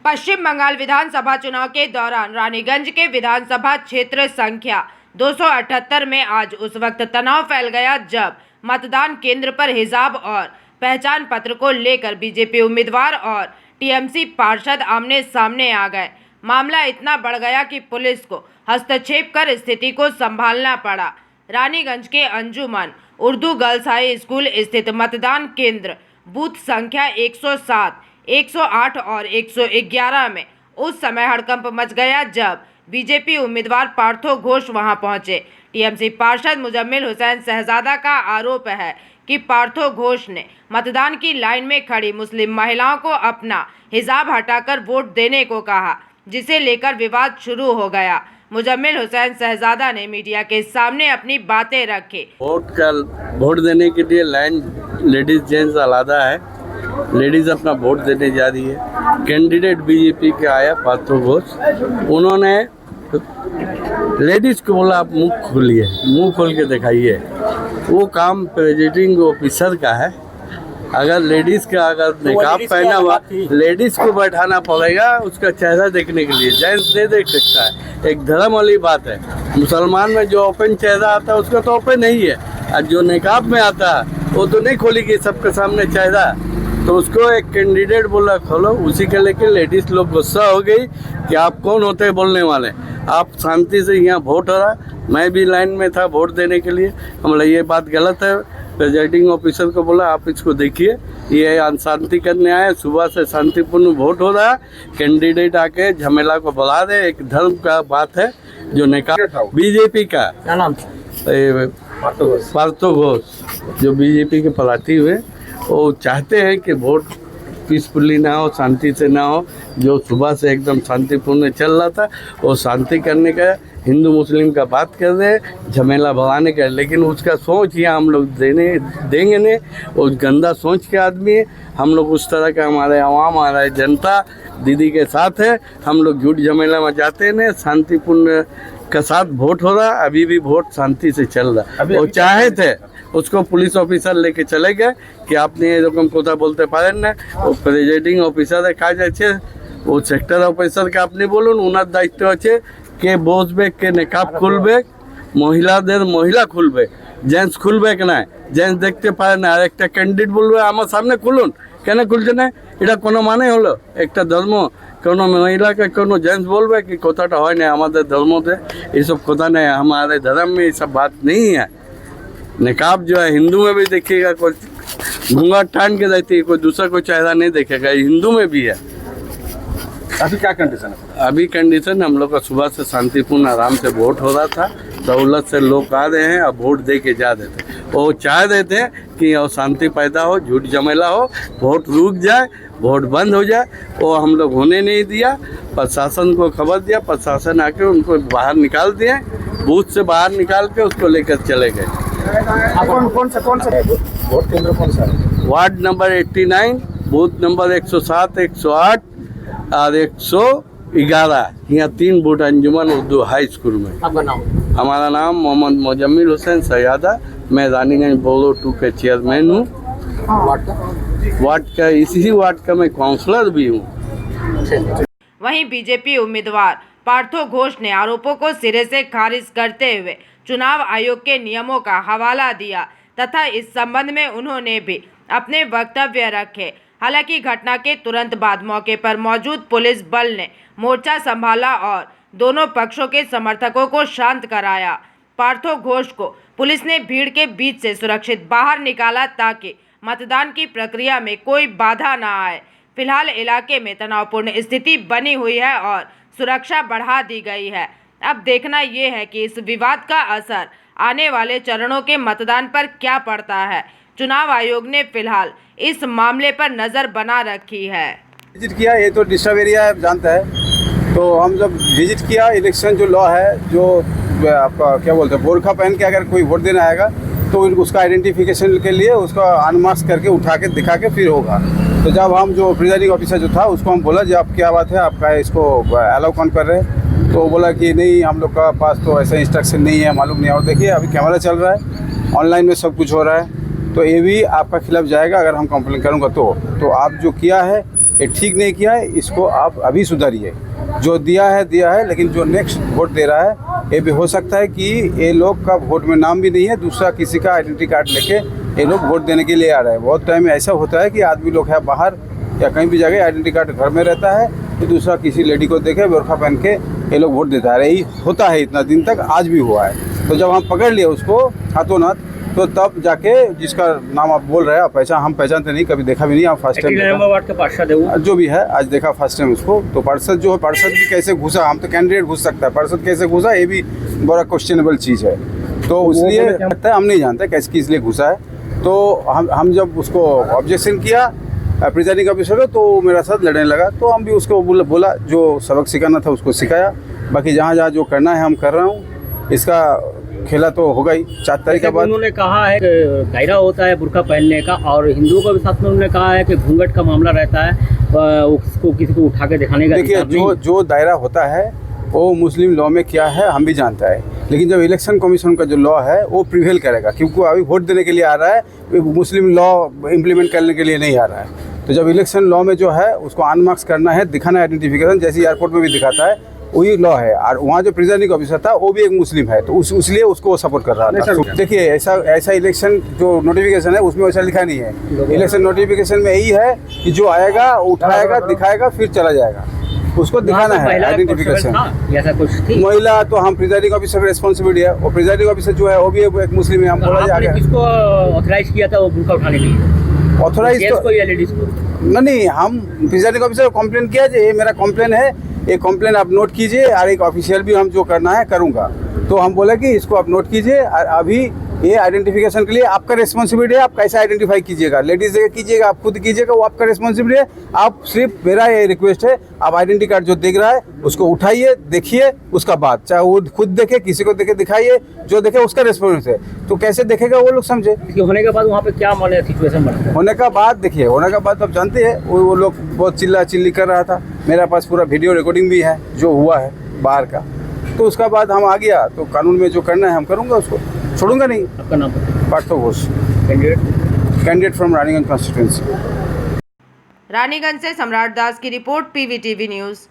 पश्चिम बंगाल विधानसभा चुनाव के दौरान रानीगंज के विधानसभा क्षेत्र संख्या 278 में आज उस वक्त तनाव फैल गया जब मतदान केंद्र पर हिजाब और पहचान पत्र को लेकर बीजेपी उम्मीदवार और टीएमसी पार्षद आमने सामने आ गए। मामला इतना बढ़ गया कि पुलिस को हस्तक्षेप कर स्थिति को संभालना पड़ा। रानीगंज के अंजुमन उर्दू गर्ल्स हाई स्कूल स्थित मतदान केंद्र बूथ संख्या 107, 108 और 111 में उस समय हड़कंप मच गया जब बीजेपी उम्मीदवार पार्थो घोष वहां पहुंचे। टीएमसी पार्षद मुजम्मिल हुसैन शहजादा का आरोप है कि पार्थो घोष ने मतदान की लाइन में खड़ी मुस्लिम महिलाओं को अपना हिजाब हटाकर वोट देने को कहा, जिसे लेकर विवाद शुरू हो गया। मुजम्मिल हुसैन शहजादा ने मीडिया के सामने अपनी बातें रखी। वोट देने के लिए लाइन लेडीज जेंट्स अलग है। लेडीज अपना वोट देने जा रही है। कैंडिडेट बीजेपी के आया पार्थो घोष, उन्होंने लेडीज को बोला आप मुंह खोलिए, मुंह खोल के दिखाइए। वो काम प्रेसिडिंग ऑफिसर का है। अगर लेडीज का अगर निकाब पहना हुआ, लेडीज को बैठाना पड़ेगा उसका चेहरा देखने के लिए। जेंट्स नहीं देख सकता है, एक धर्म वाली बात है। मुसलमान में जो ओपन चेहरा आता है उसका तो ओपन नहीं है, और जो निकाब में आता है वो तो नहीं खोलेगी सबके सामने चेहरा। तो उसको एक कैंडिडेट बोला खोलो, उसी के लेके लेडीज लोग गुस्सा हो गई कि आप कौन होते हैं बोलने वाले, आप शांति से यहाँ वोट हो रहा। मैं भी लाइन में था वोट देने के लिए। हम बोला ये बात गलत है। प्रेसिडिंग ऑफिसर को बोला आप इसको देखिए, ये शांति करने आए, सुबह से शांतिपूर्ण वोट हो रहा है। कैंडिडेट आके झमेला को बढ़ा दे, एक धर्म का बात है जो निकाल बीजेपी का क्या नाम पार्थो घोष जो बीजेपी के पलाटी हुए, वो चाहते हैं कि वोट पीसफुली ना हो, शांति से ना हो। जो सुबह से एकदम शांतिपूर्ण चल रहा था वो शांति करने का, हिंदू मुस्लिम का बात कर रहे हैं, झमेला भगाने का। लेकिन उसका सोच यहाँ हम लोग देंगे नहीं। वो गंदा सोच के आदमी है। हम लोग उस तरह का, हमारे आवाम, हमारे जनता दीदी के साथ है। हम लोग झूठ झमेला में जाते हैं, शांतिपूर्ण का साथ वोट हो रहा। अभी भी वोट शांति से चल रहा। वो चाहे थे उसको पुलिस ऑफिसर लेके चले गए कि आपने ये रकम कोथा बोलते पारें ना। वो प्रेसिडिंग ऑफिसर कहा जाए, वो सेक्टर ऑफिसर के আপনি বলুন ওনার দায়িত্ব আছে কে বসবে, কে নেকাব খুলবে, মহিলাদের মহিলা খুলবে, জেন্টস খুলবে কি না। জেন্টস দেখতে পারে না, আর একটা ক্যান্ডিডেট বলবে আমার সামনে খুলুন, কেন খুলছে না? এটা কোনো মানে হলো? একটা ধর্ম কোনো মহিলাকে কোনো জেন্টস বলবে कि কথাটা হয় না আমাদের ধর্মতে, এইসব কথা নেই। हमारे धर्म में ये सब बात नहीं है। निकाब जो है हिंदू में भी देखिएगा, कोई घूंघट टान के रहती है, कोई दूसरा कोई चेहरा नहीं देखेगा, हिंदू में भी है। अभी क्या कंडीशन है? अभी कंडीशन हम लोग का सुबह से शांतिपूर्ण आराम से वोट हो रहा था। सहूलत से लोग आ रहे हैं और वोट दे के जा रहे थे। वो चाह रहे थे कि और शांति पैदा हो, झूठ झमेला हो, वोट रुक जाए, वोट बंद हो जाए। वो हम लोग होने नहीं दिया। प्रशासन को खबर दिया, प्रशासन आके उनको बाहर निकाल दिए, बूथ से बाहर निकाल के उसको लेकर चले गए। कौन सा वोट केंद्र कौन सा है? वार्ड नंबर 89, बूथ नंबर 107, 108 और 111। यहाँ 3 बूथ अंजुमन उर्दू हाई स्कूल में। आपका नाम? हमारा नाम मोहम्मद मुजम्मिल हुसैन शहजादा। मैं रानीगंज बोलो 2 के चेयरमैन हूँ। वार्ड का इसी वार्ड का मैं काउंसलर भी हूँ। वहीं बीजेपी उम्मीदवार पार्थो घोष ने आरोपों को सिरे से खारिज करते हुए चुनाव आयोग के नियमों का हवाला दिया तथा इस संबंध में उन्होंने भी अपने वक्तव्य रखे। हालांकि घटना के तुरंत बाद मौके पर मौजूद पुलिस बल ने मोर्चा संभाला और दोनों पक्षों के समर्थकों को शांत कराया। पार्थो घोष को पुलिस ने भीड़ के बीच से सुरक्षित बाहर निकाला ताकि मतदान की प्रक्रिया में कोई बाधा न आए। फिलहाल इलाके में तनावपूर्ण स्थिति बनी हुई है और सुरक्षा बढ़ा दी गई है। अब देखना ये है कि इस विवाद का असर आने वाले चरणों के मतदान पर क्या पड़ता है। चुनाव आयोग ने फिलहाल इस मामले पर नजर बना रखी है। विजिट किया, ये तो डिस्टर्ब एरिया है जानता है। तो हम जब विजिट किया, इलेक्शन जो लॉ है, जो आपका क्या बोलते हैं, बोरखा पहन के अगर कोई वोट देने आएगा तो उसका आइडेंटिफिकेशन के लिए उसका अनमास्क करके उठा के दिखा के फिर होगा। तो जब हम जो प्रिजाइडिंग ऑफिसर जो था उसको हम बोला जी आप क्या बात है, आपका इसको अलाउ कौन कर रहे हैं? तो बोला कि नहीं हम लोग का पास तो ऐसा इंस्ट्रक्शन नहीं है, मालूम नहीं है। और देखिए अभी कैमरा चल रहा है, ऑनलाइन में सब कुछ हो रहा है, तो ये भी आपका खिलाफ जाएगा अगर हम कंप्लेन करूँगा तो आप जो किया है ये ठीक नहीं किया है, इसको आप अभी सुधारिए। जो दिया है, लेकिन जो नेक्स्ट वोट दे रहा है ये भी हो सकता है कि ये लोग का वोट में नाम भी नहीं है, दूसरा किसी का आइडेंटिटी कार्ड लेके ये लोग वोट देने के लिए आ रहे हैं। बहुत टाइम में ऐसा होता है कि आदमी लोग है बाहर या कहीं भी जगह आइडेंटिटी कार्ड घर में रहता है, तो दूसरा किसी लेडी को देखे बुर्का पहन के ये लोग वोट देता है। यही होता है, इतना दिन तक आज भी हुआ है। तो जब हम पकड़ लिए उसको हाथों नाथ, तो तब जाके जिसका नाम आप बोल रहे हैं हम पहचानते नहीं, कभी देखा भी नहीं। आप फर्स्ट टाइम वार्ड के पार्षद है वो, जो भी है, आज देखा फर्स्ट टाइम उसको। तो पार्षद जो है, पार्षद भी कैसे घुसा, हम तो कैंडिडेट घुस सकता है, पार्षद कैसे घुसा ये भी बड़ा क्वेश्चनेबल चीज़ है। तो इसलिए लगता है हम नहीं जानते कैसे किस लिए घुसा है। तो हम जब उसको ऑब्जेक्शन किया प्रिजाइडिंग ऑफिसर को, तो मेरा साथ लड़ने लगा। तो हम भी उसको बोला जो सबक सिखाना था उसको सिखाया। बाकी जहाँ जो करना है हम कर रहा हूँ। इसका खेला तो होगा ही 4 तारीख के बाद। उन्होंने कहा है कि दायरा होता है बुर्का पहनने का, और हिंदुओं के साथ में उन्होंने कहा है कि घूंघट का मामला रहता है, उसको किसी को उठा के दिखाने का। देखिए, जो दायरा होता है वो मुस्लिम लॉ में क्या है हम भी जानता है, लेकिन जब इलेक्शन कमीशन का जो लॉ है वो प्रिवेल करेगा, क्योंकि अभी वोट देने के लिए आ रहा है, मुस्लिम लॉ इम्प्लीमेंट करने के लिए नहीं आ रहा है। तो जब इलेक्शन लॉ में जो है उसको अनमार्क्स करना है, दिखाना है आइडेंटिफिकेशन, जैसे एयरपोर्ट में भी दिखाता है, वही लॉ है। और वहाँ जो प्रिजाइडिंग ऑफिसर था वो भी एक मुस्लिम है, तो इसलिए उसको सपोर्ट कर रहा था। देखिए, ऐसा इलेक्शन जो नोटिफिकेशन है उसमें वैसा लिखा नहीं है। इलेक्शन नोटिफिकेशन में यही है कि जो आएगा उठाएगा, दिखाएगा, फिर चला जाएगा, उसको दिखाना है आइडेंटिफिकेशन। ऐसा कुछ महिला तो हम प्रिजाइडिंग ऑफिसर की रिस्पॉन्सिबिलिटी है, और प्रिजाइडिंग ऑफिसर जो है वो भी एक मुस्लिम है। हम बोला जाएगा किसको ऑथराइज किया था वो बुर्का उठाने के लिए? ऑथराइज को या लेडीज को? नहीं, हम प्रिजाइडिंग ऑफिसर को कंप्लेन किया, ये मेरा कंप्लेन है, ये कंप्लेन आप नोट कीजिए, और एक ऑफिशियल भी हम जो करना है करूँगा। तो हम बोले कि इसको आप नोट कीजिए, और अभी ये आइडेंटिफिकेशन के लिए आपका रिस्पॉन्सिबिलिटी है, आप कैसे आइडेंटिफाई कीजिएगा, लेडीज कीजिएगा, आप खुद कीजिएगा, वो आपका रिस्पॉन्सिबिलिटी है। आप सिर्फ, मेरा ये रिक्वेस्ट है, आप आइडेंटिटी कार्ड जो देख रहा है उसको उठाइए, देखिए, उसका बाद चाहे वो खुद देखे, किसी को देखे दिखाइए, जो देखे उसका रिस्पॉन्सिबिलिटी है। तो कैसे देखेगा वो लोग समझे। होने के बाद वहाँ पे क्या माने सिचुएशन बना? होने का बाद देखिए, होने का बाद आप जानते हैं वो लोग बहुत चिल्ला चिल्ली कर रहा था। मेरे पास पूरा वीडियो रिकॉर्डिंग भी है जो हुआ है बाहर का। तो उसका बाद हम आ गया, तो कानून में जो करना है हम करूँगा, उसको छोड़ूंगा नहीं। आपका नाम? Parth Ghosh, candidate from Raniganj constituency. Raniganj से सम्राट दास की रिपोर्ट, PVTV न्यूज़।